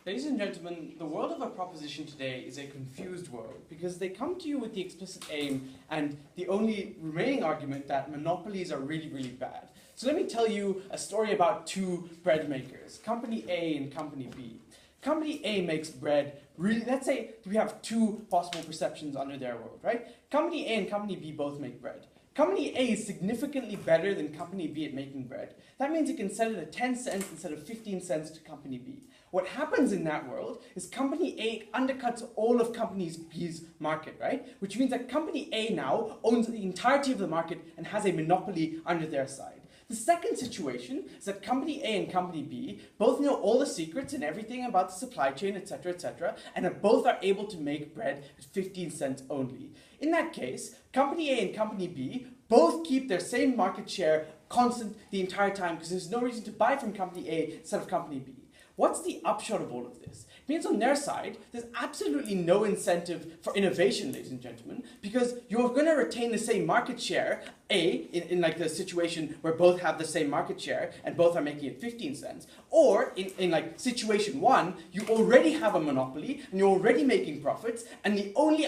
Ladies and gentlemen, the world of a proposition today is a confused world because they come to you with the explicit aim and the only remaining argument that monopolies are really, really bad. So let me tell you a story about two bread makers, Company A and Company B. Company A makes bread, let's say we have two possible perceptions under their world, right? Company A and Company B both make bread. Company A is significantly better than Company B at making bread. That means it can sell it at 10 cents instead of 15 cents to Company B. What happens in that world is Company A undercuts all of Company B's market, right? Which means that Company A now owns the entirety of the market and has a monopoly under their side. The second situation is that Company A and Company B both know all the secrets and everything about the supply chain, etc., and both are able to make bread at 15 cents only. In that case, Company A and Company B both keep their same market share constant the entire time because there's no reason to buy from Company A instead of Company B. What's the upshot of all of this? It means on their side, there's absolutely no incentive for innovation, ladies and gentlemen, because you're going to retain the same market share, in like the situation where both have the same market share and both are making it 15 cents, or in like situation one, you already have a monopoly and you're already making profits, and the only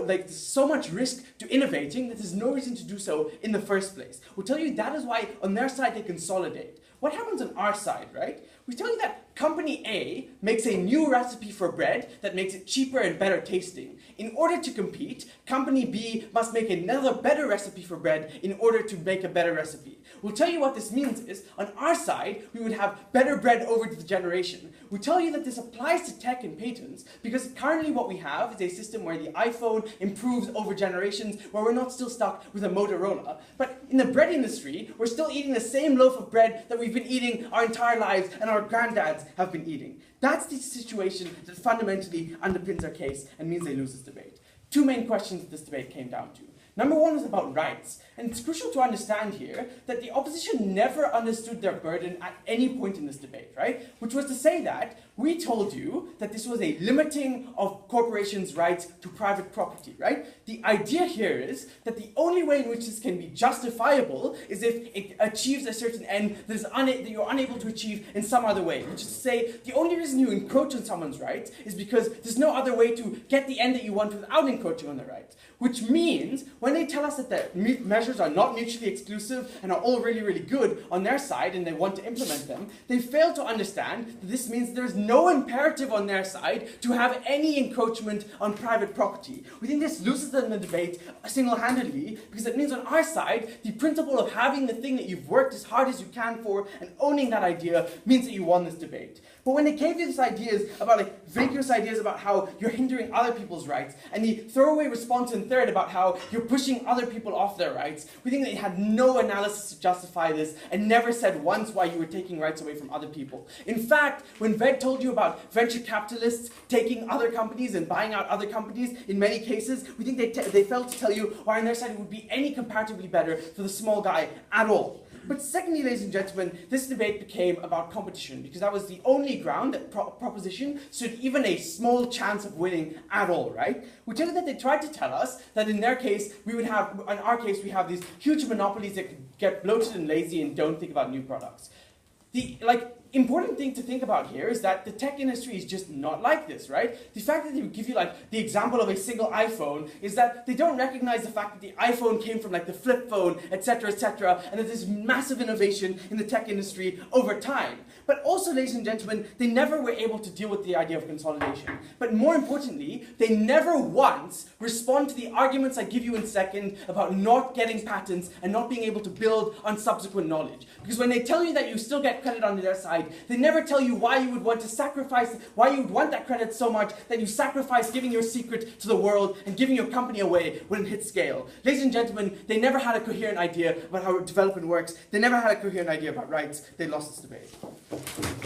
there's so much risk to innovating that there's no reason to do so in the first place. We'll tell you that is why on their side they consolidate. What happens on our side, right? We tell you that Company A makes a new recipe for bread that makes it cheaper and better tasting. In order to compete, Company B must make another better recipe for bread in order to make a better recipe. We'll tell you what this means is, on our side, we would have better bread over the generation. We tell you that this applies to tech and patents because currently what we have is a system where the iPhone improves over generations, where we're not still stuck with a Motorola. But in the bread industry, we're still eating the same loaf of bread that we've been eating our entire lives and our granddads have been eating. That's the situation that fundamentally underpins our case and means they lose this debate. Two main questions this debate came down to. Number one was about rights, and it's crucial to understand here that the opposition never understood their burden at any point in this debate, right? Which was to say that we told you that this was a limiting of corporations' rights to private property, right? The idea here is that the only way in which this can be justifiable is if it achieves a certain end that you're unable to achieve in some other way, which is to say the only reason you encroach on someone's rights is because there's no other way to get the end that you want without encroaching on their rights. Which means when they tell us that the measures are not mutually exclusive and are all really, really good on their side and they want to implement them, they fail to understand that this means there's no imperative on their side to have any encroachment on private property. We think this loses them in the debate single-handedly because it means on our side, the principle of having the thing that you've worked as hard as you can for and owning that idea means that you won this debate. But when they gave you these ideas about vacuous ideas about how you're hindering other people's rights and the throwaway response in third about how you're pushing other people off their rights, we think they had no analysis to justify this and never said once why you were taking rights away from other people. In fact, when Ved told you about venture capitalists taking other companies and buying out other companies, in many cases, we think they failed to tell you why on their side it would be any comparatively better for the small guy at all. But secondly, ladies and gentlemen, this debate became about competition because that was the only ground that proposition stood even a small chance of winning at all, right? We tell you that they tried to tell us that in their case, in our case, we have these huge monopolies that get bloated and lazy and don't think about new products. The important thing to think about here is that the tech industry is just not like this, right? The fact that they would give you the example of a single iPhone is that they don't recognize the fact that the iPhone came from the flip phone, etc., and that there's massive innovation in the tech industry over time. But also, ladies and gentlemen, they never were able to deal with the idea of consolidation. But more importantly, they never once respond to the arguments I give you in second about not getting patents and not being able to build on subsequent knowledge. Because when they tell you that you still get credit on their side, they never tell you why you would want that credit so much that you sacrifice giving your secret to the world and giving your company away when it hits scale. Ladies and gentlemen, they never had a coherent idea about how development works. They never had a coherent idea about rights. They lost this debate.